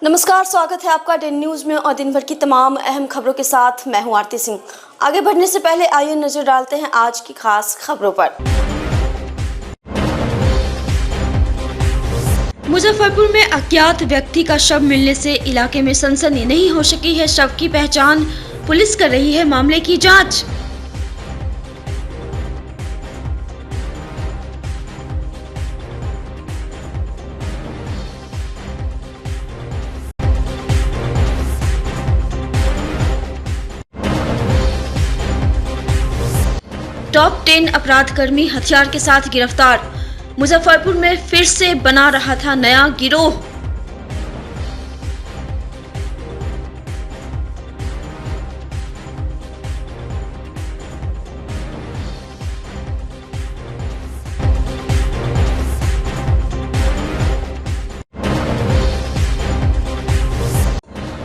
नमस्कार, स्वागत है आपका डेन न्यूज में और दिन भर की तमाम अहम खबरों के साथ मैं हूं आरती सिंह। आगे बढ़ने से पहले आइए नजर डालते हैं आज की खास खबरों पर। मुजफ्फरपुर में अज्ञात व्यक्ति का शव मिलने से इलाके में सनसनी नहीं हो सकी है शव की पहचान, पुलिस कर रही है मामले की जांच। टॉप 10 अपराधकर्मी हथियार के साथ गिरफ्तार। मुजफ्फरपुर में फिर से बना रहा था नया गिरोह।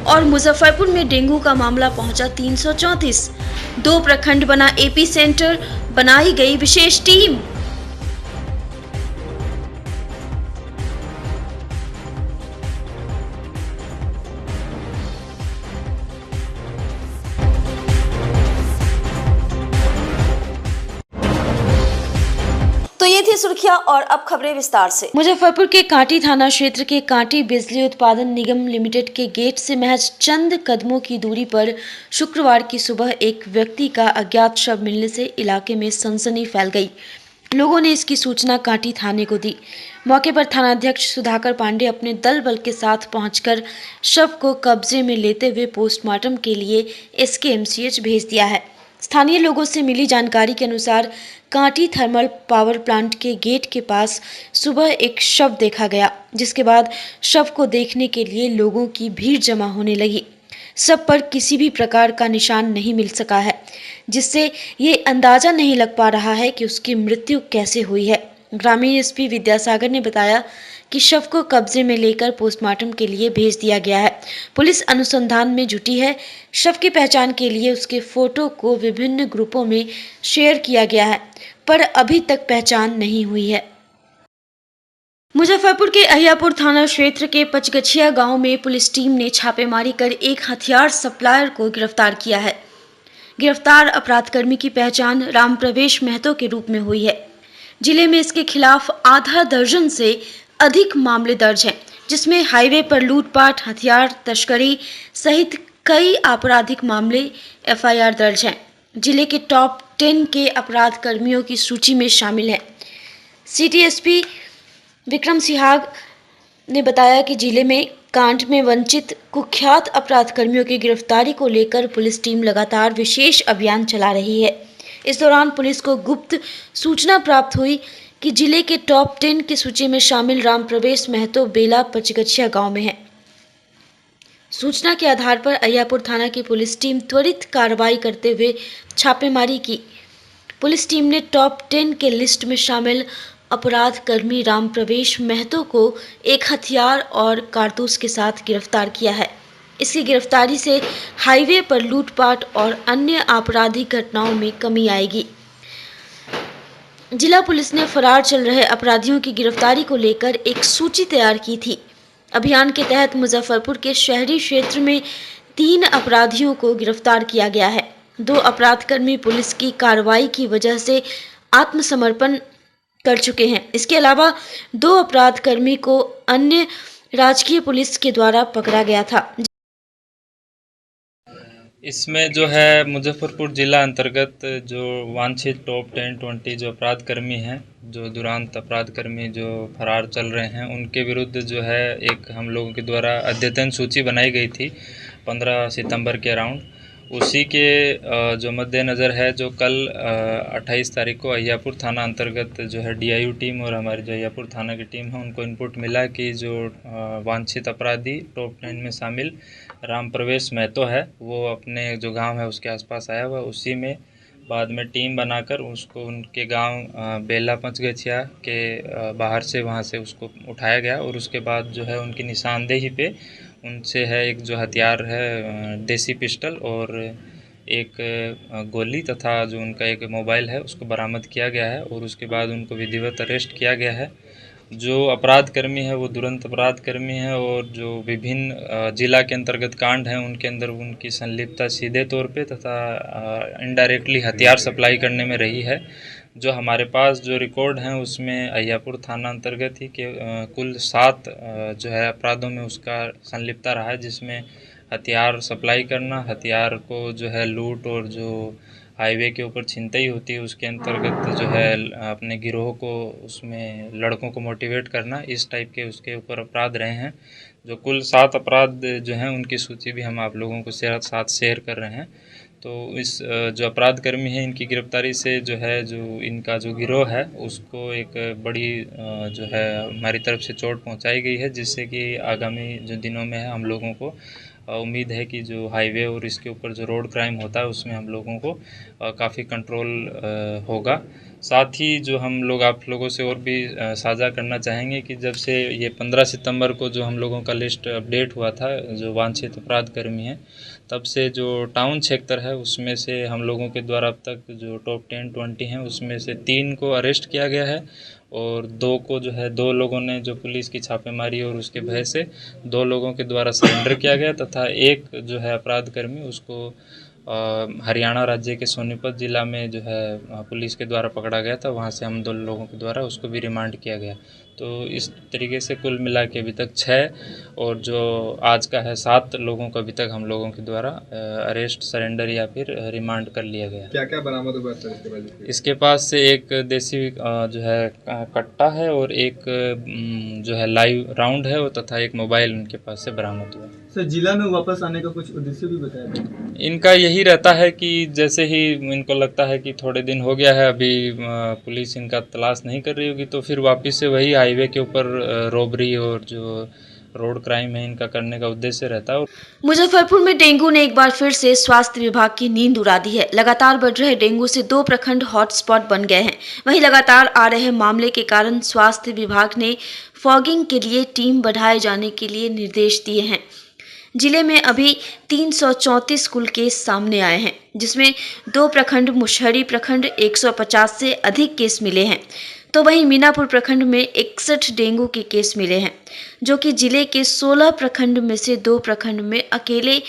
और मुजफ्फरपुर में डेंगू का मामला पहुंचा 334। 2 प्रखंड बना एपी सेंटर, बनाई गई विशेष टीम। तो ये थी सुर्खियां और अब खबरें विस्तार से। मुजफ्फरपुर के कांटी थाना क्षेत्र के कांटी बिजली उत्पादन निगम लिमिटेड के गेट से महज चंद कदमों की दूरी पर शुक्रवार की सुबह एक व्यक्ति का अज्ञात शव मिलने से इलाके में सनसनी फैल गई। लोगों ने इसकी सूचना कांटी थाने को दी। मौके पर थानाध्यक्ष सुधाकर पांडे अपने दल बल के साथ पहुंचकर शव को कब्जे में लेते हुए पोस्टमार्टम के लिए एसकेएमसीएच भेज दिया है। स्थानीय लोगों से मिली जानकारी के अनुसार कांटी थर्मल पावर प्लांट के गेट के पास सुबह एक शव देखा गया, जिसके बाद शव को देखने के लिए लोगों की भीड़ जमा होने लगी। शव पर किसी भी प्रकार का निशान नहीं मिल सका है, जिससे ये अंदाजा नहीं लग पा रहा है कि उसकी मृत्यु कैसे हुई है। ग्रामीण एसपी विद्यासागर ने बताया कि शव को कब्जे में लेकर पोस्टमार्टम के लिए भेज दिया गया है। पुलिस अनुसंधान में जुटी है। शव की पहचान के लिए उसके फोटो को विभिन्न ग्रुपों में शेयर किया गया है, पर अभी तक पहचान नहीं हुई है। मुजफ्फरपुर के अहियापुर थाना क्षेत्र के पचगछिया गांव में पुलिस टीम ने छापेमारी कर एक हथियार सप्लायर को गिरफ्तार किया है। गिरफ्तार अपराधकर्मी की पहचान राम प्रवेश महतो के रूप में हुई है। जिले में इसके खिलाफ आधा दर्जन से अधिक मामले दर्ज हैं, जिसमें हाईवे पर लूटपाट, हथियार तस्करी सहित कई आपराधिक मामले एफआईआर दर्ज हैं। जिले के टॉप 10 के अपराध कर्मियों की सूची में शामिल हैं। सिटी एसपी विक्रम सिहाग ने बताया कि जिले में कांड में वंचित कुख्यात अपराध कर्मियों की गिरफ्तारी को लेकर पुलिस टीम लगातार विशेष अभियान चला रही है। इस दौरान पुलिस को गुप्त सूचना प्राप्त हुई कि जिले के टॉप 10 की सूची में शामिल राम प्रवेश महतो बेला पचगछिया गांव में है। सूचना के आधार पर अहियापुर थाना की पुलिस टीम त्वरित कार्रवाई करते हुए छापेमारी की। पुलिस टीम ने टॉप 10 के लिस्ट में शामिल अपराध कर्मी राम प्रवेश महतो को एक हथियार और कारतूस के साथ गिरफ्तार किया है। इसकी गिरफ्तारी से हाईवे पर लूटपाट और अन्य आपराधिक घटनाओं में कमी आएगी। जिला पुलिस ने फरार चल रहे अपराधियों की गिरफ्तारी को लेकर एक सूची तैयार की थी। अभियान के तहत मुजफ्फरपुर के शहरी क्षेत्र में 3 अपराधियों को गिरफ्तार किया गया है। 2 अपराधकर्मी पुलिस की कार्रवाई की वजह से आत्मसमर्पण कर चुके हैं। इसके अलावा 2 अपराधकर्मी को अन्य राजकीय पुलिस के द्वारा पकड़ा गया था। इसमें जो है मुजफ्फरपुर ज़िला अंतर्गत जो वांछित टॉप 10-20 जो अपराध कर्मी हैं, जो दुरांत अपराध कर्मी जो फरार चल रहे हैं, उनके विरुद्ध जो है एक हम लोगों के द्वारा अद्यतन सूची बनाई गई थी 15 सितंबर के अराउंड। उसी के जो मद्देनज़र है, जो कल 28 तारीख को अहियापुर थाना अंतर्गत जो है डीआईयू टीम और हमारी जो अहियापुर थाना की टीम है, उनको इनपुट मिला कि जो वांछित अपराधी टॉप 10 में शामिल राम प्रवेश महतो है, वो अपने जो गांव है उसके आसपास आया हुआ। उसी में बाद में टीम बनाकर उसको उनके गांव बेला पचगछिया के बाहर से वहां से उसको उठाया गया और उसके बाद जो है उनकी निशानदेही पे उनसे है एक जो हथियार है देसी पिस्टल और एक गोली तथा जो उनका एक मोबाइल है उसको बरामद किया गया है और उसके बाद उनको विधिवत अरेस्ट किया गया है। जो अपराध कर्मी है वो दुरंत अपराध कर्मी है और जो विभिन्न जिला के अंतर्गत कांड हैं उनके अंदर उनकी संलिप्तता सीधे तौर पे तथा इनडायरेक्टली हथियार सप्लाई करने में रही है। जो हमारे पास जो रिकॉर्ड हैं उसमें अहियापुर थाना अंतर्गत ही के कुल 7 जो है अपराधों में उसका संलिप्तता रहा है, जिसमें हथियार सप्लाई करना, हथियार को जो है लूट और जो हाईवे के ऊपर छिनतई होती है उसके अंतर्गत जो है अपने गिरोह को उसमें लड़कों को मोटिवेट करना, इस टाइप के उसके ऊपर अपराध रहे हैं। जो कुल 7 अपराध जो हैं उनकी सूची भी हम आप लोगों को साथ शेयर कर रहे हैं। तो इस जो अपराध कर्मी हैं इनकी गिरफ्तारी से जो है जो इनका जो गिरोह है उसको एक बड़ी जो है हमारी तरफ से चोट पहुंचाई गई है, जिससे कि आगामी जो दिनों में है हम लोगों को उम्मीद है कि जो हाईवे और इसके ऊपर जो रोड क्राइम होता है उसमें हम लोगों को काफ़ी कंट्रोल होगा। साथ ही जो हम लोग आप लोगों से और भी साझा करना चाहेंगे कि जब से ये 15 सितंबर को जो हम लोगों का लिस्ट अपडेट हुआ था जो वांछित अपराध कर्मी हैं, तब से जो टाउन क्षेत्र है उसमें से हम लोगों के द्वारा अब तक जो टॉप 10-20 हैं उसमें से 3 को अरेस्ट किया गया है और 2 को जो है 2 लोगों ने जो पुलिस की छापेमारी और उसके भय से 2 लोगों के द्वारा सरेंडर किया गया तथा एक जो है अपराध कर्मी उसको हरियाणा राज्य के सोनीपत ज़िला में जो है पुलिस के द्वारा पकड़ा गया था, वहाँ से हम 2 लोगों के द्वारा उसको भी रिमांड किया गया। तो इस तरीके से कुल मिला के अभी तक 6 और जो आज का है 7 लोगों को अभी तक हम लोगों के द्वारा अरेस्ट, सरेंडर या फिर रिमांड कर लिया गया। क्या क्या बरामद हुआ सर इसके पास से एक देसी जो है कट्टा है और एक जो है लाइव राउंड है और तथा एक मोबाइल उनके पास से बरामद हुआ। सर जिला में वापस आने का कुछ उद्देश्य भी बताया? इनका यही रहता है कि जैसे ही इनको लगता है कि थोड़े दिन हो गया है अभी पुलिस इनका तलाश नहीं कर रही होगी तो फिर वापस से वही हाईवे के ऊपर रॉबरी और जो रोड क्राइम है इनका करने का उद्देश्य रहता है। मुजफ्फरपुर में डेंगू ने एक बार फिर से स्वास्थ्य विभाग की नींद उड़ा दी है। लगातार बढ़ रहे डेंगू से 2 प्रखंड हॉटस्पॉट बन गए हैं। वहीं लगातार आ रहे मामले के कारण स्वास्थ्य विभाग ने फॉगिंग के लिए टीम बढ़ाए जाने के लिए निर्देश दिए हैं। जिले में अभी 334 कुल केस सामने आए हैं, जिसमें 2 प्रखंड मुशहरी प्रखंड 150 से अधिक केस मिले हैं, तो वहीं मीनापुर प्रखंड में 61 डेंगू के केस मिले हैं, जो कि जिले के 16 प्रखंड में से 2 प्रखंड में अकेले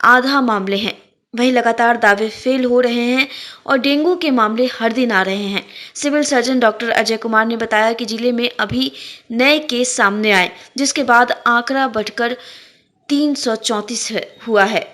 आधा मामले हैं। वहीं लगातार दावे फेल हो रहे हैं और डेंगू के मामले हर दिन आ रहे हैं। Civil surgeon doctor Ajay Kumar ने बताया कि जिले में अभी नए केस सामने आए, जिसके बाद आंकड़ा बढ़कर 334 हुआ है।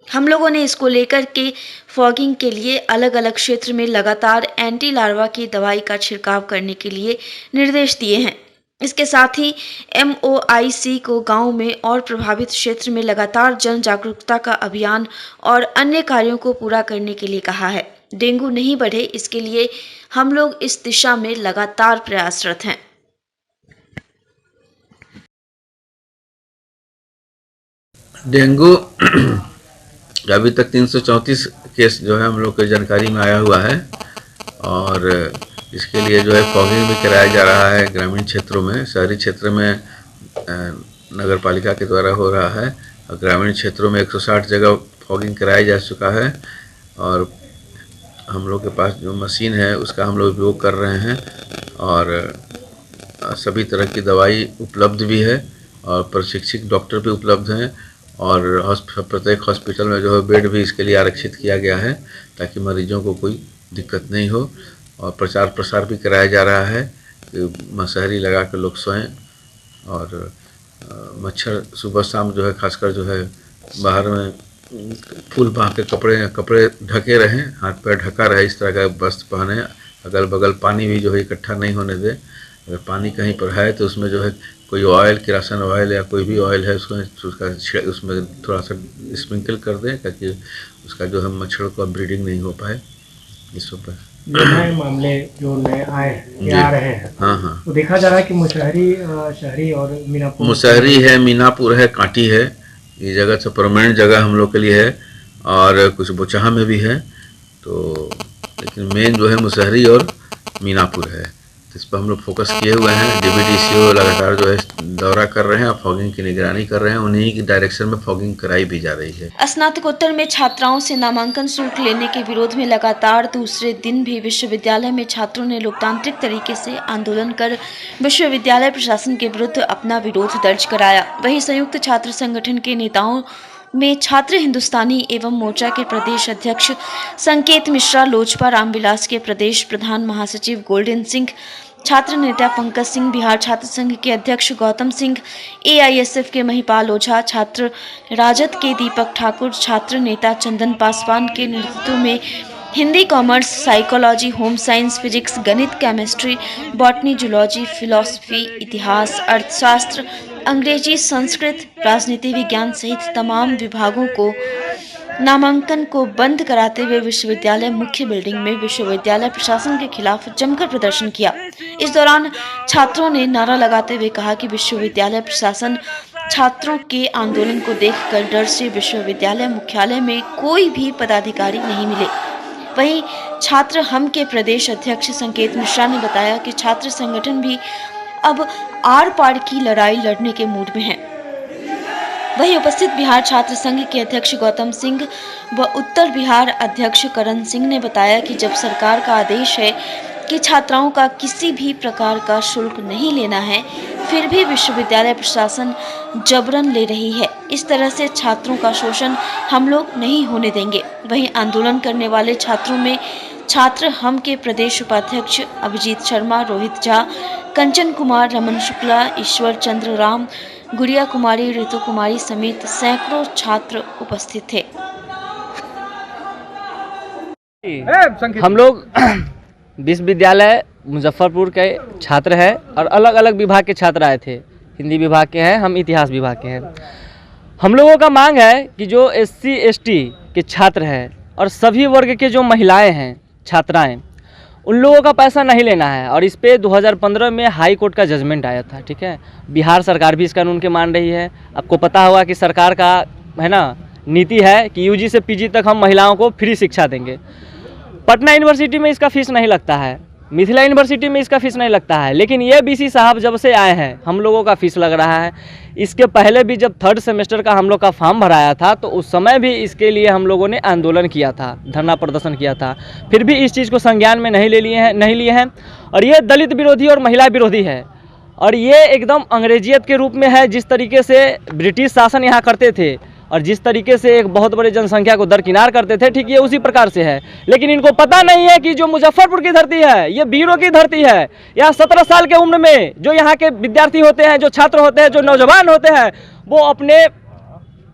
हम लोगों ने इसको लेकर के फॉगिंग के लिए अलग अलग क्षेत्र में लगातार एंटी लार्वा की दवाई का छिड़काव करने के लिए निर्देश दिए हैं। इसके साथ ही MOIC को गांव में और प्रभावित क्षेत्र में लगातार जन जागरूकता का अभियान और अन्य कार्यों को पूरा करने के लिए कहा है। डेंगू नहीं बढ़े, इसके लिए हम लोग इस दिशा में लगातार प्रयासरत हैं। डेंगू अभी तक 334 केस जो है हम लोग की जानकारी में आया हुआ है और इसके लिए जो है फॉगिंग भी कराया जा रहा है ग्रामीण क्षेत्रों में। शहरी क्षेत्र में नगर पालिका के द्वारा हो रहा है और ग्रामीण क्षेत्रों में 160 जगह फॉगिंग कराया जा चुका है और हम लोग के पास जो मशीन है उसका हम लोग उपयोग कर रहे हैं और सभी तरह की दवाई उपलब्ध भी है और प्रशिक्षित डॉक्टर भी उपलब्ध हैं और प्रत्येक हॉस्पिटल में जो है बेड भी इसके लिए आरक्षित किया गया है ताकि मरीजों को कोई दिक्कत नहीं हो। और प्रचार प्रसार भी कराया जा रहा है कि मशहरी लगा कर लोग सोएं और मच्छर सुबह शाम जो है खासकर जो है बाहर में फूल बाँध के कपड़े ढके रहें, हाथ पैर ढका रहे, इस तरह का वस्त्र पहने। अगल बगल पानी भी जो है इकट्ठा नहीं होने दें। अगर पानी कहीं पर है तो उसमें जो है कोई ऑयल, किरासन ऑयल या कोई भी ऑयल है उसमें थोड़ा सा स्प्रिंकल कर दें ताकि उसका जो है मच्छर को ब्रीडिंग नहीं हो पाए। इस पर नए मामले जो नए आए आ रहे हैं, हाँ, तो देखा जा रहा है कि मुशहरी, शहरी और मीनापुर, मुशहरी है, मीनापुर है, कांटी है, ये जगह से परमानेंट जगह हम लोग के लिए है और कुछ बोचाहा में भी है। तो लेकिन मेन जो है मुशहरी और मीनापुर है। इस पर हम लोग फोकस किए हुए हैं। डीबीडीसीओ लगातार जो है दौरा कर रहे हैं और फॉगिंग की निगरानी कर रहे हैं। उन्हीं की डायरेक्शन में फॉगिंग कराई भी जा रही है। स्नातकोत्तर में छात्राओं से नामांकन शुल्क लेने के विरोध में लगातार दूसरे दिन भी विश्वविद्यालय में छात्रों ने लोकतांत्रिक तरीके से आंदोलन कर विश्वविद्यालय प्रशासन के विरुद्ध अपना विरोध दर्ज कराया। वहीं संयुक्त छात्र संगठन के नेताओं में छात्र हिंदुस्तानी एवं मोर्चा के प्रदेश अध्यक्ष संकेत मिश्रा, लोजपा रामविलास के प्रदेश प्रधान महासचिव गोल्डन सिंह, छात्र नेता पंकज सिंह, बिहार छात्र संघ के अध्यक्ष गौतम सिंह, एआईएसएफ के महिपाल ओझा, छात्र राजद के दीपक ठाकुर, छात्र नेता चंदन पासवान के नेतृत्व में Hindi, commerce, psychology, home science, physics, गणित, केमिस्ट्री, बॉटनी, जूलॉजी, फिलॉसफी, इतिहास, अर्थशास्त्र, अंग्रेजी, संस्कृत, राजनीति विज्ञान सहित तमाम विभागों को नामांकन को बंद कराते हुए विश्वविद्यालय मुख्य बिल्डिंग में विश्वविद्यालय प्रशासन के खिलाफ जमकर प्रदर्शन किया। इस दौरान छात्रों ने नारा लगाते हुए कहा कि विश्वविद्यालय प्रशासन छात्रों के आंदोलन को देखकर डर से विश्वविद्यालय मुख्यालय में कोई भी पदाधिकारी नहीं मिले। वहीं छात्र हम के प्रदेश अध्यक्ष संकेत मिश्रा ने बताया कि छात्र संगठन भी अब आर पार की लड़ाई लड़ने के मूड में है। वहीं उपस्थित बिहार छात्र संघ के अध्यक्ष गौतम सिंह व उत्तर बिहार अध्यक्ष करण सिंह ने बताया कि जब सरकार का आदेश है कि छात्राओं का किसी भी प्रकार का शुल्क नहीं लेना है, फिर भी विश्वविद्यालय प्रशासन जबरन ले रही है। इस तरह से छात्रों का शोषण हम लोग नहीं होने देंगे। वहीं आंदोलन करने वाले छात्रों में छात्र हम के प्रदेश उपाध्यक्ष अभिजीत शर्मा, रोहित झा, कंचन कुमार, रमन शुक्ला, ईश्वर चंद्र राम, गुड़िया कुमारी, ऋतु कुमारी समेत सैकड़ों छात्र उपस्थित थे। हम लोग विश्वविद्यालय मुजफ्फरपुर के छात्र हैं और अलग अलग विभाग के छात्र आए थे। हिंदी विभाग के हैं, हम इतिहास विभाग के हैं। हम लोगों का मांग है कि जो SC ST के छात्र हैं और सभी वर्ग के जो महिलाएं हैं, छात्राएं, उन लोगों का पैसा नहीं लेना है। और इस पे 2015 में हाई कोर्ट का जजमेंट आया था, ठीक है। बिहार सरकार भी इस कानून के मान रही है। आपको पता होगा कि सरकार का है ना नीति है कि UG से PG तक हम महिलाओं को फ्री शिक्षा देंगे। पटना यूनिवर्सिटी में इसका फीस नहीं लगता है, मिथिला यूनिवर्सिटी में इसका फीस नहीं लगता है, लेकिन ये BC साहब जब से आए हैं हम लोगों का फीस लग रहा है। इसके पहले भी जब 3rd सेमेस्टर का हम लोग का फॉर्म भराया था तो उस समय भी इसके लिए हम लोगों ने आंदोलन किया था, धरना प्रदर्शन किया था, फिर भी इस चीज़ को संज्ञान में नहीं लिए हैं। और ये दलित विरोधी और महिला विरोधी है और ये एकदम अंग्रेजियत के रूप में है। जिस तरीके से ब्रिटिश शासन यहाँ करते थे और जिस तरीके से एक बहुत बड़ी जनसंख्या को दरकिनार करते थे, ठीक ये उसी प्रकार से है। लेकिन इनको पता नहीं है कि जो मुजफ्फरपुर की धरती है ये वीरों की धरती है। यहाँ 17 साल के उम्र में जो यहाँ के विद्यार्थी होते हैं, जो छात्र होते हैं, जो नौजवान होते हैं, वो अपने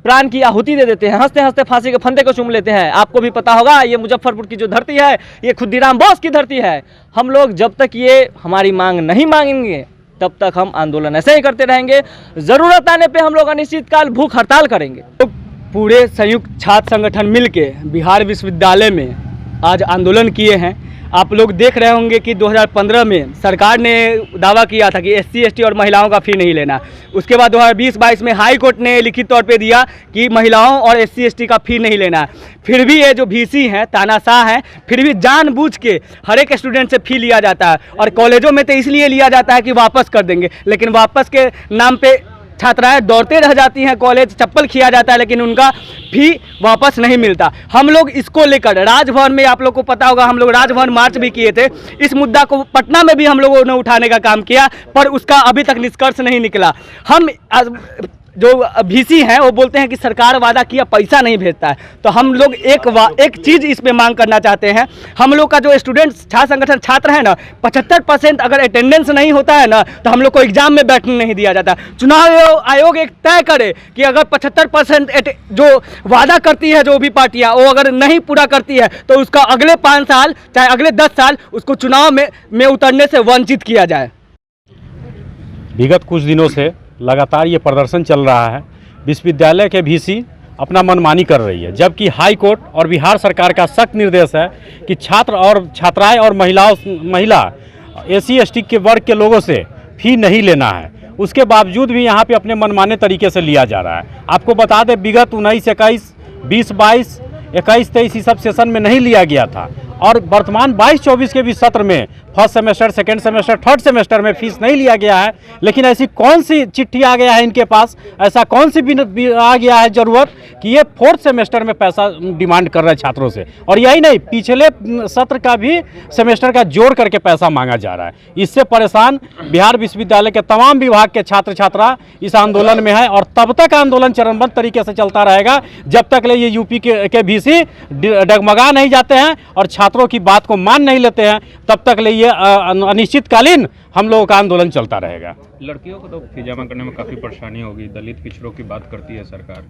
प्राण की आहुति दे देते हैं, हंसते हंसते फांसी के फंदे को चूम लेते हैं। आपको भी पता होगा ये मुजफ्फरपुर की जो धरती है ये खुदीराम बोस की धरती है। हम लोग जब तक ये हमारी मांग नहीं मांगेंगे तब तक हम आंदोलन ऐसे ही करते रहेंगे। ज़रूरत आने पे हम लोग अनिश्चितकाल भूख हड़ताल करेंगे। तो पूरे संयुक्त छात्र संगठन मिलके बिहार विश्वविद्यालय में आज आंदोलन किए हैं। आप लोग देख रहे होंगे कि 2015 में सरकार ने दावा किया था कि SC ST और महिलाओं का फ़ी नहीं लेना। उसके बाद 2020-22 में हाई कोर्ट ने लिखित तौर पे दिया कि महिलाओं और SC ST का फ़ी नहीं लेना। फिर भी ये जो VC हैं, तानाशाह हैं, फिर भी जानबूझ के हर एक स्टूडेंट से फ़ी लिया जाता है। और कॉलेजों में तो इसलिए लिया जाता है कि वापस कर देंगे, लेकिन वापस के नाम पे छात्राएं दौड़ते रह जाती हैं, कॉलेज चप्पल खिया जाता है, लेकिन उनका फी वापस नहीं मिलता। हम लोग इसको लेकर राजभवन में, आप लोग को पता होगा, हम लोग राजभवन मार्च भी किए थे। इस मुद्दा को पटना में भी हम लोगों ने उठाने का काम किया, पर उसका अभी तक निष्कर्ष नहीं निकला। हम जो VC हैं वो बोलते हैं कि सरकार वादा किया पैसा नहीं भेजता है। तो हम लोग एक चीज़ इस पे मांग करना चाहते हैं। हम लोग का जो स्टूडेंट्स छात्र संगठन छात्र है ना, 75% अगर अटेंडेंस नहीं होता है ना तो हम लोग को एग्जाम में बैठने नहीं दिया जाता। चुनाव आयोग एक तय करे कि अगर 75% जो वादा करती है जो भी पार्टियाँ वो अगर नहीं पूरा करती है तो उसका अगले 5 साल चाहे अगले 10 साल उसको चुनाव में उतरने से वंचित किया जाए। विगत कुछ दिनों से लगातार ये प्रदर्शन चल रहा है। विश्वविद्यालय के VC अपना मनमानी कर रही है, जबकि हाई कोर्ट और बिहार सरकार का सख्त निर्देश है कि छात्र और छात्राएं और महिला SC ST के वर्ग के लोगों से फ़ी नहीं लेना है। उसके बावजूद भी यहाँ पे अपने मनमाने तरीके से लिया जा रहा है। आपको बता दें विगत 19, 21, 20, 22 21-23 सब सेशन में नहीं लिया गया था और वर्तमान 22-24 के भी सत्र में first semester, second semester, third semester में फीस नहीं लिया गया है। लेकिन ऐसी कौन सी चिट्ठी आ गया है इनके पास, ऐसा कौन सी भी आ गया है ज़रूरत कि ये फोर्थ सेमेस्टर में पैसा डिमांड कर रहे हैं छात्रों से। और यही नहीं, पिछले सत्र का भी सेमेस्टर का जोड़ करके पैसा मांगा जा रहा है। इससे परेशान बिहार विश्वविद्यालय के तमाम विभाग के छात्र छात्रा इस आंदोलन में है और तब तक आंदोलन चरणबद्ध तरीके से चलता रहेगा जब तक ले ये यूपी के VC डगमगा नहीं जाते हैं और छात्रों की बात को मान नहीं लेते हैं, तब तक ले ये अनिश्चितकालीन हम लोगों का आंदोलन चलता रहेगा। लड़कियों को तो फीस जमा करने में काफ़ी परेशानी होगी, दलित पिछड़ों की बात करती है सरकार।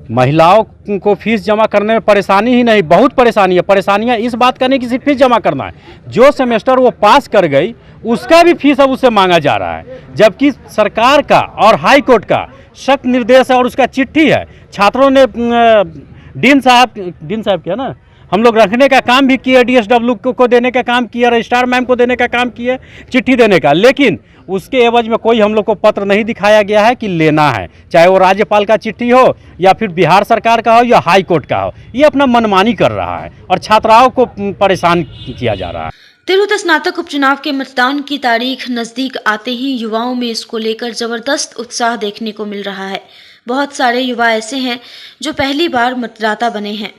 महिलाओं को फीस जमा करने में परेशानी ही नहीं, बहुत परेशानी है। परेशानियां इस बात का नहीं कि सिर्फ फीस जमा करना है, जो सेमेस्टर वो पास कर गई उसका भी फीस अब उससे मांगा जा रहा है, जबकि सरकार का और हाई कोर्ट का सख्त निर्देश है और उसका चिट्ठी है। छात्रों ने डीन साहब क्या ना, हम लोग रखने का काम भी किया, DSW को देने का काम किया, रजिस्ट्रार मैम को देने का काम किया, चिट्ठी देने का, लेकिन उसके एवज में कोई हम लोग को पत्र नहीं दिखाया गया है कि लेना है, चाहे वो राज्यपाल का चिट्ठी हो या फिर बिहार सरकार का हो या हाई कोर्ट का हो। ये अपना मनमानी कर रहा है और छात्राओं को परेशान किया जा रहा है। तिरहुत स्नातक उपचुनाव के मतदान की तारीख नजदीक आते ही युवाओं में इसको लेकर जबरदस्त उत्साह देखने को मिल रहा है। बहुत सारे युवा ऐसे हैं जो पहली बार मतदाता बने हैं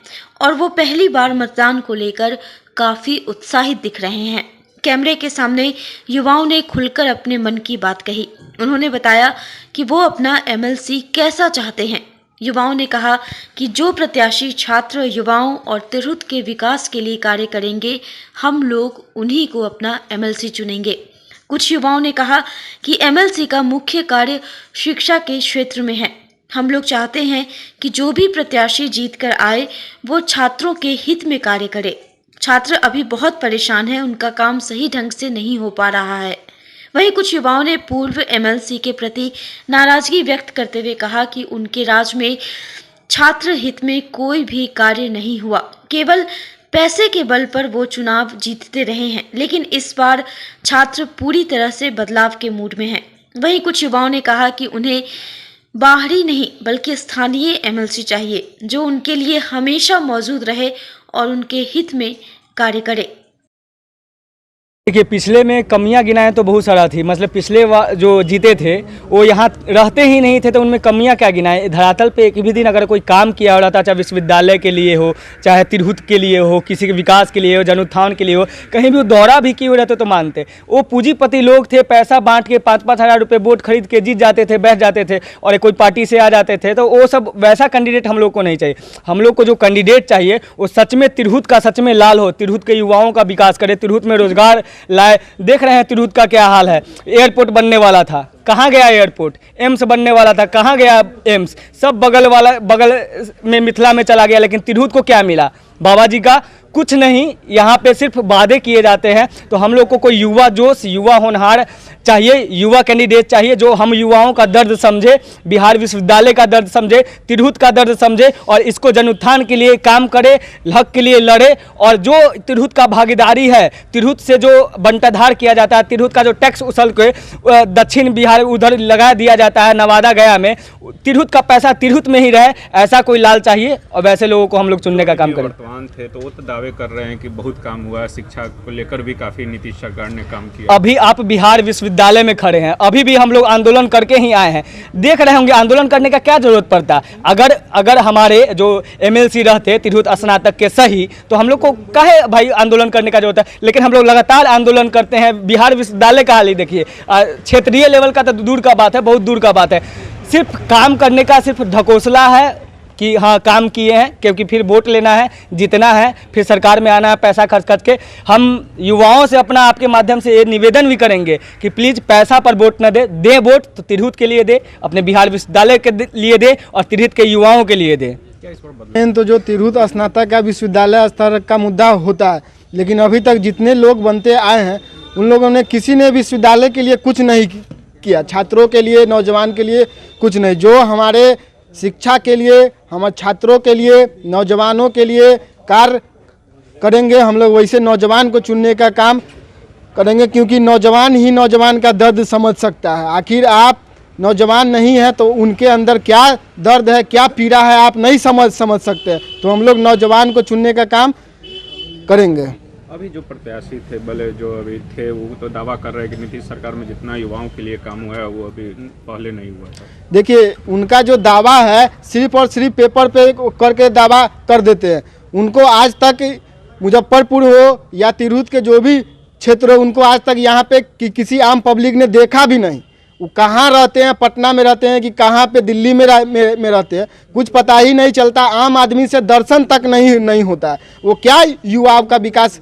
और वो पहली बार मतदान को लेकर काफी उत्साहित दिख रहे हैं। कैमरे के सामने युवाओं ने खुलकर अपने मन की बात कही। उन्होंने बताया कि वो अपना MLC कैसा चाहते हैं। युवाओं ने कहा कि जो प्रत्याशी छात्र, युवाओं और तिरहुत के विकास के लिए कार्य करेंगे, हम लोग उन्हीं को अपना MLC चुनेंगे। कुछ युवाओं ने कहा कि MLC का मुख्य कार्य शिक्षा के क्षेत्र में है। हम लोग चाहते हैं कि जो भी प्रत्याशी जीत कर आए वो छात्रों के हित में कार्य करे। छात्र अभी बहुत परेशान हैं, उनका काम सही ढंग से नहीं हो पा रहा है। वहीं कुछ युवाओं ने पूर्व MLC के प्रति नाराजगी व्यक्त करते हुए कहा कि उनके राज में छात्र हित में कोई भी कार्य नहीं हुआ, केवल पैसे के बल पर वो चुनाव जीतते रहे हैं, लेकिन इस बार छात्र पूरी तरह से बदलाव के मूड में हैं। वहीं कुछ युवाओं ने कहा कि उन्हें बाहरी नहीं बल्कि स्थानीय MLC चाहिए, जो उनके लिए हमेशा मौजूद रहे और उनके हित में कार्य करे। देखिए, पिछले में कमियां गिनाएं तो बहुत सारा थी। मतलब पिछले जो जीते थे वो यहाँ रहते ही नहीं थे, तो उनमें कमियां क्या गिनाएं। धरातल पे एक भी दिन अगर कोई काम किया हो रहा था, चाहे विश्वविद्यालय के लिए हो, चाहे तिरहुत के लिए हो, किसी के विकास के लिए हो, जन-उत्थान के लिए हो, कहीं भी वो दौरा भी किए हुए रहते तो मानते। वो पूंजीपति लोग थे, पैसा बांट के 5-5 हज़ार रुपये वोट खरीद के जीत जाते थे, बैठ जाते थे और कोई पार्टी से आ जाते थे। तो वो सब वैसा कैंडिडेट हम लोग को नहीं चाहिए। हम लोग को जो कैंडिडेट चाहिए वो सच में तिरहुत का सच में लाल हो, तिरहुत के युवाओं का विकास करे, तिरहुत में रोजगार लाए। देख रहे हैं तिरहुत का क्या हाल है। एयरपोर्ट बनने वाला था, कहाँ गया एयरपोर्ट? एम्स बनने वाला था, कहाँ गया एम्स? सब बगल में मिथिला में चला गया, लेकिन तिरहुत को क्या मिला? बाबा जी का कुछ नहीं। यहाँ पे सिर्फ वादे किए जाते हैं। तो हम लोग को कोई युवा जोश, युवा होनहार चाहिए, युवा कैंडिडेट चाहिए जो हम युवाओं का दर्द समझे, बिहार विश्वविद्यालय का दर्द समझे, तिरहुत का दर्द समझे और इसको जन-उत्थान के लिए काम करे, हक के लिए लड़े। और जो तिरहुत का भागीदारी है, तिरहुत से जो बंटाधार किया जाता है, तिरहुत का जो टैक्स उछल के दक्षिण बिहार उधर लगा दिया जाता है, नवादा गया में, तिरहुत का पैसा तिरहुत में ही रहे, ऐसा कोई लाल चाहिए और वैसे लोगों को हम लोग चुनने का काम करें। थे तो वो तो दावे कर रहे हैं कि बहुत काम हुआ, शिक्षा को लेकर भी काफी नीतीश सरकार ने काम किया। अभी आप बिहार विश्वविद्यालय में खड़े हैं, अभी भी हम लोग आंदोलन करके ही आए हैं। देख रहे होंगे आंदोलन करने का क्या जरूरत पड़ता। अगर हमारे जो MLC रहते तिरहुत स्नातक के सही, तो हम लोग को काहे भाई आंदोलन करने का जरूरत है। लेकिन हम लोग लगातार आंदोलन करते हैं। बिहार विश्वविद्यालय का हाल ही देखिए, क्षेत्रीय लेवल का तो दूर का बात है, बहुत दूर का बात है। सिर्फ काम करने का सिर्फ ढकोसला है कि हाँ काम किए हैं, क्योंकि फिर वोट लेना है, जीतना है, फिर सरकार में आना है पैसा खर्च करके। हम युवाओं से अपना आपके माध्यम से ये निवेदन भी करेंगे कि प्लीज़ पैसा पर वोट न दे वोट तो तिरहुत के लिए दे, अपने बिहार विश्वविद्यालय के लिए दे और तिरहुत के युवाओं के लिए दे। तो जो तिरहुत स्नातक का विश्वविद्यालय स्तर का मुद्दा होता है, लेकिन अभी तक जितने लोग बनते आए हैं उन लोगों ने किसी ने विश्वविद्यालय के लिए कुछ नहीं किया, छात्रों के लिए, नौजवान के लिए कुछ नहीं। जो हमारे शिक्षा के लिए, हमारे छात्रों के लिए, नौजवानों के लिए कार्य करेंगे, हम लोग वैसे नौजवान को चुनने का काम करेंगे, क्योंकि नौजवान ही नौजवान का दर्द समझ सकता है। आखिर आप नौजवान नहीं है तो उनके अंदर क्या दर्द है, क्या पीड़ा है, आप नहीं समझ सकते। तो हम लोग नौजवान को चुनने का काम करेंगे। अभी जो प्रत्याशी थे भले जो अभी थे वो तो दावा कर रहे हैं कि नीतीश सरकार में जितना युवाओं के लिए काम हुआ है वो अभी पहले नहीं हुआ था। देखिए, उनका जो दावा है सिर्फ और सिर्फ पेपर पे करके दावा कर देते हैं। उनको आज तक मुजफ्फरपुर हो या तिरहुत के जो भी क्षेत्र हो, उनको आज तक यहाँ पे किसी आम पब्लिक ने देखा भी नहीं। वो कहाँ रहते हैं, पटना में रहते हैं कि कहाँ पे दिल्ली में रहते हैं, कुछ पता ही नहीं चलता। आम आदमी से दर्शन तक नहीं होता है। वो क्या युवाओं का विकास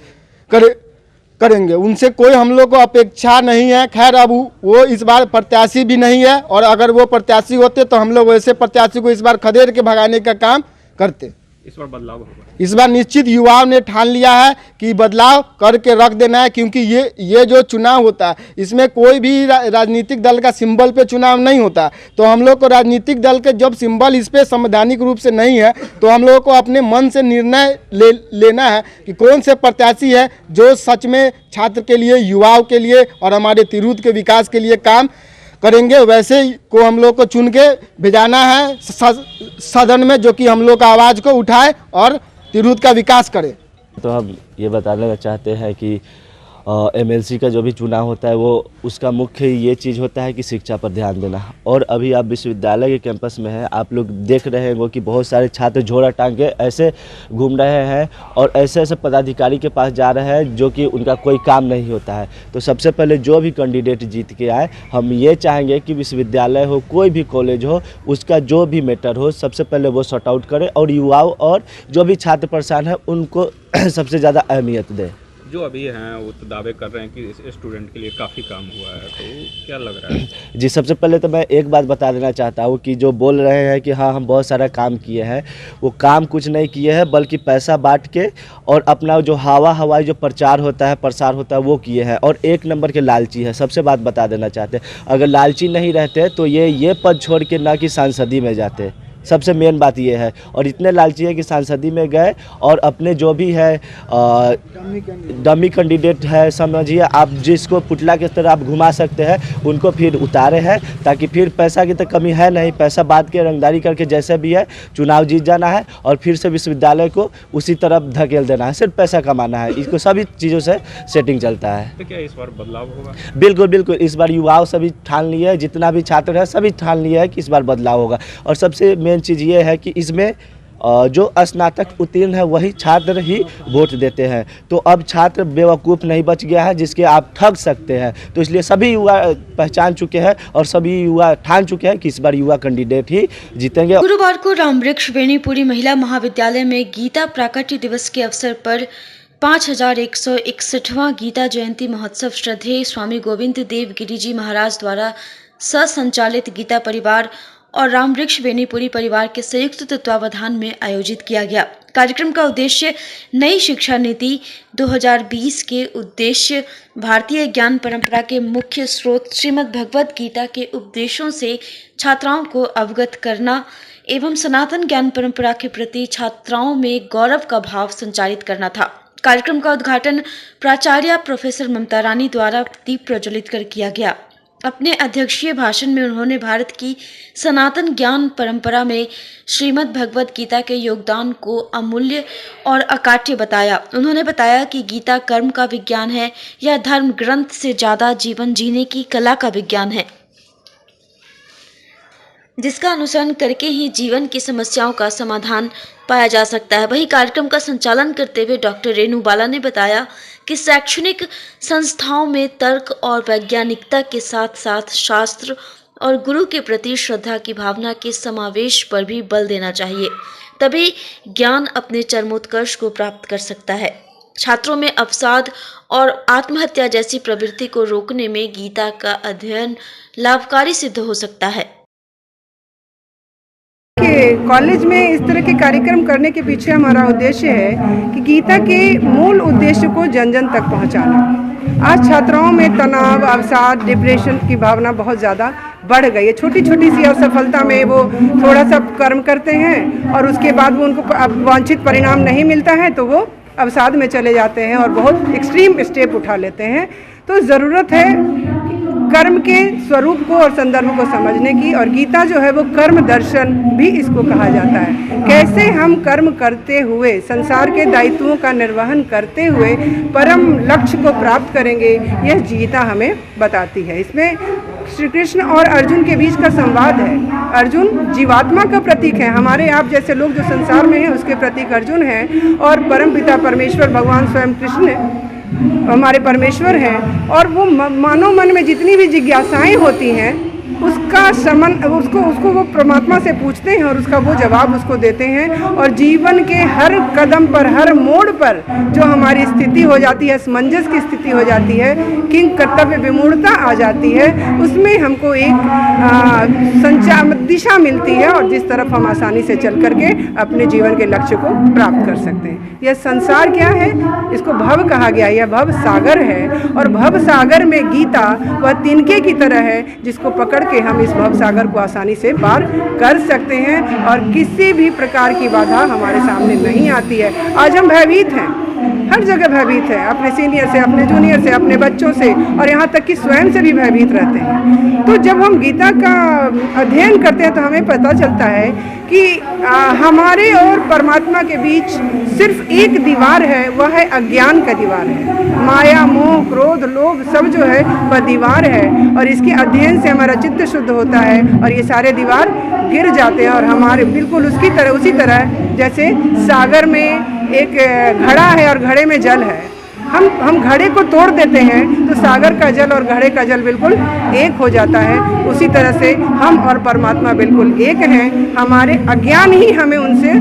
करेंगे, उनसे कोई हम लोग को अपेक्षा नहीं है। खैर, अब वो इस बार प्रत्याशी भी नहीं है, और अगर वो प्रत्याशी होते तो हम लोग वैसे प्रत्याशी को इस बार खदेड़ के भगाने का काम करते। इस बार बदलाव होगा। इस बार निश्चित युवाओं ने ठान लिया है कि बदलाव करके रख देना है, क्योंकि ये जो चुनाव होता है इसमें कोई भी राजनीतिक दल का सिंबल पे चुनाव नहीं होता। तो हम लोग को राजनीतिक दल के जब सिंबल इस पे संवैधानिक रूप से नहीं है तो हम लोगों को अपने मन से निर्णय लेना है कि कौन से प्रत्याशी है जो सच में छात्र के लिए, युवाओं के लिए और हमारे तिरहुत के विकास के लिए काम करेंगे। वैसे को हम लोग को चुन के भेजाना है सदन में, जो कि हम लोग का आवाज़ को उठाए और तिरहुत का विकास करे। तो हम ये बताना चाहते हैं कि एमएलसी का जो भी चुनाव होता है वो उसका मुख्य ये चीज़ होता है कि शिक्षा पर ध्यान देना। और अभी आप विश्वविद्यालय के कैंपस में हैं, आप लोग देख रहे हैं कि बहुत सारे छात्र झोला टांग के ऐसे घूम रहे हैं और ऐसे ऐसे पदाधिकारी के पास जा रहे हैं जो कि उनका कोई काम नहीं होता है। तो सबसे पहले जो भी कैंडिडेट जीत के आए, हम ये चाहेंगे कि विश्वविद्यालय हो, कोई भी कॉलेज हो, उसका जो भी मैटर हो सबसे पहले वो सॉर्ट आउट करे और युवाओं और जो भी छात्र परेशान है उनको सबसे ज़्यादा अहमियत दे। जो अभी हैं वो तो दावे कर रहे हैं कि इस स्टूडेंट के लिए काफ़ी काम हुआ है, तो क्या लग रहा है? जी, सबसे पहले तो मैं एक बात बता देना चाहता हूँ कि जो बोल रहे हैं कि हाँ हम बहुत सारा काम किए हैं, वो काम कुछ नहीं किए हैं, बल्कि पैसा बांट के और अपना जो हवाई जो प्रचार होता है, प्रसार होता है, वो किए हैं। और एक नंबर के लालची है, सबसे बात बता देना चाहते हैं। अगर लालची नहीं रहते तो ये पद छोड़ के ना कि सांसदी में जाते। सबसे मेन बात ये है। और इतने लालची है कि सांसदी में गए और अपने जो भी है डमी कैंडिडेट है, समझिए आप, जिसको पुतला की तरह आप घुमा सकते हैं, उनको फिर उतारे हैं ताकि फिर पैसा की तो कमी है नहीं, पैसा बात के रंगदारी करके जैसे भी है चुनाव जीत जाना है और फिर से विश्वविद्यालय को उसी तरफ धकेल देना है, सिर्फ पैसा कमाना है। इसको सभी चीज़ों से सेटिंग चलता है। तो क्या इस बार बदलाव होगा? बिल्कुल बिल्कुल, इस बार युवाओं सभी ठान लिए है, जितना भी छात्र है सभी ठान लिए है कि इस बार बदलाव होगा। और सबसे मेन चीज़ ये है कि इसमें जो स्नातक उत्तीर्ण है वही छात्र ही वोट देते हैं। तो अब छात्र बेवकूफ़ नहीं बच गया है जिसके आप ठग सकते हैं। तो इसलिए सभी युवा पहचान चुके हैं और सभी युवा ठान चुके हैं कि इस बार युवा कैंडिडेट ही जीतेंगे। गुरुवार को रामवृक्ष वेणीपुरी महिला महाविद्यालय में गीता प्राकट्य दिवस के अवसर पर 5161वां गीता जयंती महोत्सव श्रद्धेय स्वामी गोविंद देव गिरी जी महाराज द्वारा संचालित गीता परिवार और रामवृक्ष वेणीपुरी परिवार के संयुक्त तत्वावधान में आयोजित किया गया। कार्यक्रम का उद्देश्य नई शिक्षा नीति 2020 के उद्देश्य भारतीय ज्ञान परंपरा के मुख्य स्रोत श्रीमद् भगवद गीता के उपदेशों से छात्राओं को अवगत करना एवं सनातन ज्ञान परंपरा के प्रति छात्राओं में गौरव का भाव संचारित करना था। कार्यक्रम का उद्घाटन प्राचार्य प्रोफेसर ममता रानी द्वारा दीप प्रज्वलित कर किया गया। अपने अध्यक्षीय भाषण में उन्होंने भारत की सनातन ज्ञान परंपरा में श्रीमद् भगवद गीता के योगदान को अमूल्य और अकाट्य बताया। उन्होंने बताया कि गीता कर्म का विज्ञान है, यह धर्म ग्रंथ से ज्यादा जीवन जीने की कला का विज्ञान है, जिसका अनुसरण करके ही जीवन की समस्याओं का समाधान पाया जा सकता है। वहीं कार्यक्रम का संचालन करते हुए डॉक्टर रेणु बाला ने बताया कि शैक्षणिक संस्थाओं में तर्क और वैज्ञानिकता के साथ साथ शास्त्र और गुरु के प्रति श्रद्धा की भावना के समावेश पर भी बल देना चाहिए, तभी ज्ञान अपने चरमोत्कर्ष को प्राप्त कर सकता है। छात्रों में अवसाद और आत्महत्या जैसी प्रवृत्ति को रोकने में गीता का अध्ययन लाभकारी सिद्ध हो सकता है। कॉलेज में इस तरह के कार्यक्रम करने के पीछे हमारा उद्देश्य है कि गीता के मूल उद्देश्य को जन जन तक पहुंचाना। आज छात्राओं में तनाव, अवसाद, डिप्रेशन की भावना बहुत ज़्यादा बढ़ गई है। छोटी छोटी सी असफलता में वो थोड़ा सा कर्म करते हैं और उसके बाद वो उनको वांछित परिणाम नहीं मिलता है तो वो अवसाद में चले जाते हैं और बहुत एक्सट्रीम स्टेप उठा लेते हैं। तो ज़रूरत है कर्म के स्वरूप को और संदर्भ को समझने की। और गीता जो है वो कर्म दर्शन भी इसको कहा जाता है। कैसे हम कर्म करते हुए संसार के दायित्वों का निर्वहन करते हुए परम लक्ष्य को प्राप्त करेंगे, यह गीता हमें बताती है। इसमें श्री कृष्ण और अर्जुन के बीच का संवाद है। अर्जुन जीवात्मा का प्रतीक है, हमारे आप जैसे लोग जो संसार में हैं उसके प्रतीक अर्जुन हैं, और परमपिता परमेश्वर भगवान स्वयं कृष्ण हमारे परमेश्वर हैं। और वो मानव मन में जितनी भी जिज्ञासाएं होती हैं उसका समन उसको वो परमात्मा से पूछते हैं और उसका वो जवाब उसको देते हैं। और जीवन के हर कदम पर, हर मोड़ पर जो हमारी स्थिति हो जाती है, असमंजस की स्थिति हो जाती है, किंग कर्तव्य विमूढ़ता आ जाती है, उसमें हमको एक दिशा मिलती है और जिस तरफ हम आसानी से चल करके अपने जीवन के लक्ष्य को प्राप्त कर सकते हैं। यह संसार क्या है? इसको भव कहा गया, यह भव सागर है। और भव सागर में गीता वह तिनके की तरह है जिसको पकड़ के हम इस भव सागर को आसानी से पार कर सकते हैं और किसी भी प्रकार की बाधा हमारे सामने नहीं आती है। आज हम भयभीत हैं, हर जगह भयभीत है, अपने सीनियर से, अपने जूनियर से, अपने बच्चों से, और यहाँ तक कि स्वयं से भी भयभीत रहते हैं। तो जब हम गीता का अध्ययन करते हैं तो हमें पता चलता है कि हमारे और परमात्मा के बीच सिर्फ एक दीवार है, वह है अज्ञान का दीवार है। माया, मोह, क्रोध, लोभ सब जो है वह दीवार है, और इसके अध्ययन से हमारा चित्त शुद्ध होता है और ये सारे दीवार गिर जाते हैं। और हमारे बिल्कुल उसी तरह जैसे सागर में एक घड़ा है और घड़े में जल है, हम घड़े को तोड़ देते हैं तो सागर का जल और घड़े का जल बिल्कुल एक हो जाता है। उसी तरह से हम और परमात्मा बिल्कुल एक हैं। हमारे अज्ञान ही हमें उनसे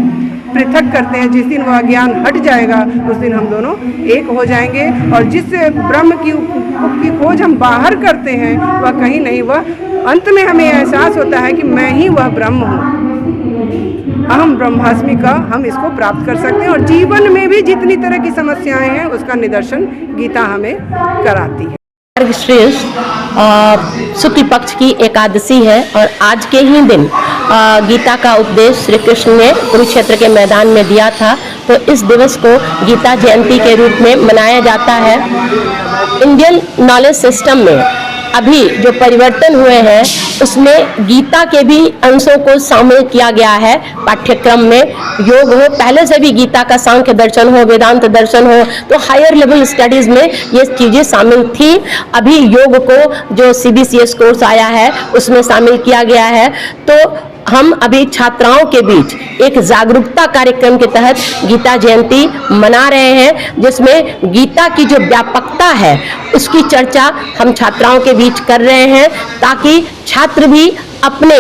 पृथक करते हैं। जिस दिन वह अज्ञान हट जाएगा उस दिन हम दोनों एक हो जाएंगे। और जिस ब्रह्म की खोज हम बाहर करते हैं वह कहीं नहीं, वह अंत में हमें एहसास होता है कि मैं ही वह ब्रह्म हूँ, अहम ब्रह्मास्मि का हम इसको प्राप्त कर सकते हैं। और जीवन में भी जितनी तरह की समस्याएं हैं उसका निदर्शन गीता हमें कराती है। शुक्ल पक्ष की एकादशी है और आज के ही दिन गीता का उपदेश श्री कृष्ण ने कुरुक्षेत्र के मैदान में दिया था। तो इस दिवस को गीता जयंती के रूप में मनाया जाता है। इंडियन नॉलेज सिस्टम में अभी जो परिवर्तन हुए हैं उसमें गीता के भी अंशों को शामिल किया गया है पाठ्यक्रम में। योग हो, पहले से भी गीता का सांख्य दर्शन हो, वेदांत दर्शन हो, तो हायर लेवल स्टडीज में ये चीज़ें शामिल थी। अभी योग को जो CBCS कोर्स आया है उसमें शामिल किया गया है। तो हम अभी छात्राओं के बीच एक जागरूकता कार्यक्रम के तहत गीता जयंती मना रहे हैं, जिसमें गीता की जो व्यापकता है उसकी चर्चा हम छात्राओं के बीच कर रहे हैं, ताकि छात्र भी अपने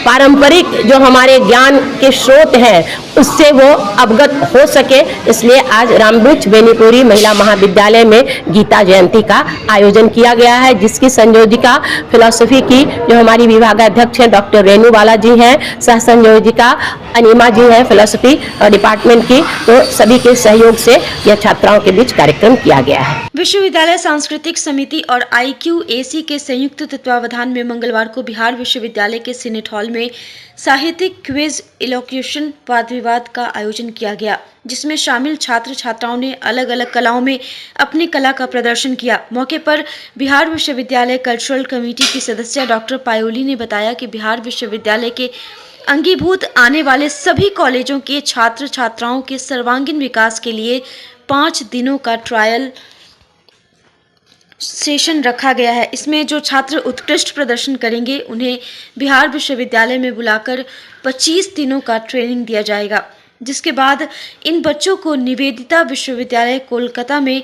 पारंपरिक जो हमारे ज्ञान के स्रोत हैं उससे वो अवगत हो सके। इसलिए आज रामवृक्ष बेनीपुरी महिला महाविद्यालय में गीता जयंती का आयोजन किया गया है, जिसकी संयोजिका फिलॉसफी की जो हमारी विभागाध्यक्ष हैं डॉक्टर रेणु बाला जी हैं, सह संयोजिका अनिमा जी हैं फिलॉसफी डिपार्टमेंट की। तो सभी के सहयोग से यह छात्राओं के बीच कार्यक्रम किया गया है। विश्वविद्यालय सांस्कृतिक समिति और IQAC के संयुक्त तत्वावधान में मंगलवार को बिहार विश्वविद्यालय के सीनेट हॉल में साहित्यिक क्विज इलोक्यूशन वाद विवाद का आयोजन किया गया, जिसमें शामिल छात्र छात्राओं ने अलग अलग कलाओं में अपनी कला का प्रदर्शन किया। मौके पर बिहार विश्वविद्यालय कल्चरल कमेटी की सदस्य डॉक्टर पायोली ने बताया कि बिहार विश्वविद्यालय के अंगीभूत आने वाले सभी कॉलेजों के छात्र छात्राओं के सर्वांगीण विकास के लिए 5 दिनों का ट्रायल सेशन रखा गया है। इसमें जो छात्र उत्कृष्ट प्रदर्शन करेंगे उन्हें बिहार विश्वविद्यालय में बुलाकर 25 दिनों का ट्रेनिंग दिया जाएगा, जिसके बाद इन बच्चों को निवेदिता विश्वविद्यालय कोलकाता में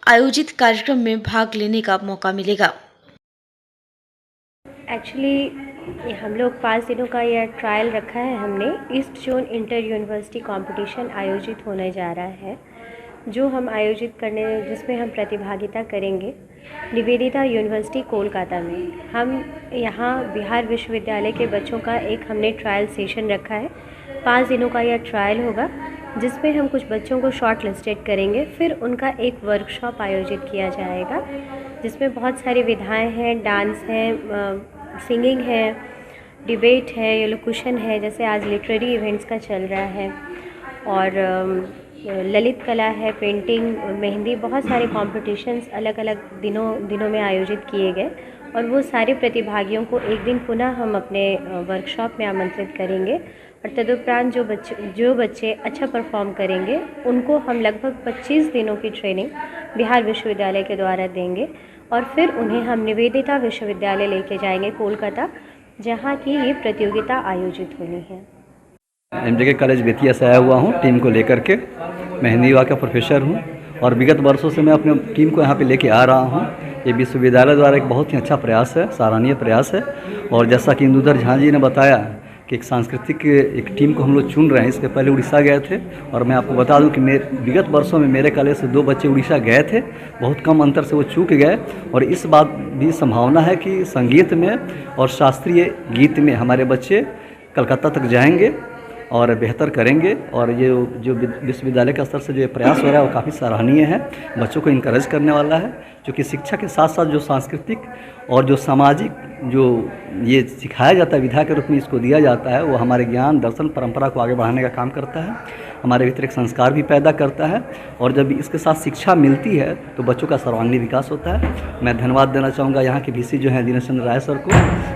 आयोजित कार्यक्रम में भाग लेने का मौका मिलेगा। एक्चुअली हम लोग 5 दिनों का यह ट्रायल रखा है हमने। East zone inter university competition आयोजित होने जा रहा है, जो हम आयोजित करने जिसमें हम प्रतिभागिता करेंगे निवेदिता यूनिवर्सिटी कोलकाता में। हम यहाँ बिहार विश्वविद्यालय के बच्चों का एक हमने ट्रायल सेशन रखा है। 5 दिनों का यह ट्रायल होगा, जिसमें हम कुछ बच्चों को शॉर्ट लिस्टेड करेंगे। फिर उनका एक वर्कशॉप आयोजित किया जाएगा, जिसमें बहुत सारी विधाएं हैं, डांस है, सिंगिंग है, डिबेट है, एलोक्यूशन है, जैसे आज लिटरेरी इवेंट्स का चल रहा है, और ललित कला है, पेंटिंग, मेहंदी, बहुत सारे कॉम्पिटिशन्स अलग अलग दिनों में आयोजित किए गए। और वो सारे प्रतिभागियों को एक दिन पुनः हम अपने वर्कशॉप में आमंत्रित करेंगे और तदुपरांत जो बच्चे अच्छा परफॉर्म करेंगे उनको हम लगभग 25 दिनों की ट्रेनिंग बिहार विश्वविद्यालय के द्वारा देंगे और फिर उन्हें हम निवेदिता विश्वविद्यालय लेके जाएंगे कोलकाता, जहाँ की ये प्रतियोगिता आयोजित होनी है। MJK कॉलेज बेतिया से आया हुआ हूँ टीम को लेकर के। मैं हिंदी विभाग का प्रोफेसर हूँ और विगत वर्षों से मैं अपने टीम को यहाँ पे लेके आ रहा हूँ। ये विश्वविद्यालय द्वारा एक बहुत ही अच्छा प्रयास है, सराहनीय प्रयास है। और जैसा कि इंदुधर झा जी ने बताया कि एक सांस्कृतिक एक टीम को हम लोग चुन रहे हैं। इसके पहले उड़ीसा गए थे और मैं आपको बता दूं कि विगत वर्षों में मेरे कॉलेज से 2 बच्चे उड़ीसा गए थे, बहुत कम अंतर से वो चूक गए। और इस बात भी संभावना है कि संगीत में और शास्त्रीय गीत में हमारे बच्चे कलकत्ता तक जाएंगे और बेहतर करेंगे। और ये जो विश्वविद्यालय के स्तर से जो प्रयास हो रहा है वो काफ़ी सराहनीय है, बच्चों को इनकरेज करने वाला है, क्योंकि शिक्षा के साथ साथ जो सांस्कृतिक और जो सामाजिक जो ये सिखाया जाता है विधा के रूप में इसको दिया जाता है, वो हमारे ज्ञान दर्शन परंपरा को आगे बढ़ाने का काम करता है, हमारे भीतर एक संस्कार भी पैदा करता है। और जब इसके साथ शिक्षा मिलती है तो बच्चों का सर्वांगीण विकास होता है। मैं धन्यवाद देना चाहूँगा यहाँ के VC जो हैं दिनेश चंद्र राय सर को।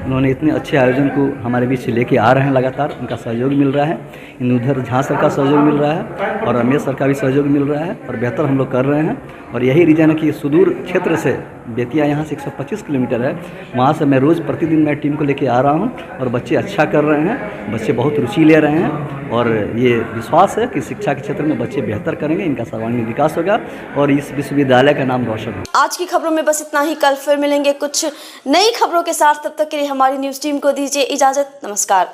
उन्होंने इतने अच्छे आयोजन को हमारे बीच लेके आ रहे हैं, लगातार उनका सहयोग मिल रहा है। इंदुधर झा सर का सहयोग मिल रहा है और रमेश सर का भी सहयोग मिल रहा है और बेहतर हम लोग कर रहे हैं। और यही रीज़न है कि सुदूर क्षेत्र से बेतिया यहाँ से 125 किलोमीटर है, वहाँ से मैं रोज़ प्रतिदिन मैं टीम को लेके आ रहा हूँ और बच्चे अच्छा कर रहे हैं, बच्चे बहुत रुचि ले रहे हैं। और ये विश्वास है कि शिक्षा के क्षेत्र में बच्चे बेहतर करेंगे, इनका सर्वांगीण विकास होगा और इस विश्वविद्यालय का नाम रोशन होगा। आज की खबरों में बस इतना ही। कल फिर मिलेंगे कुछ नई खबरों के साथ। तब तक के लिए हमारी न्यूज़ टीम को दीजिए इजाज़त। नमस्कार।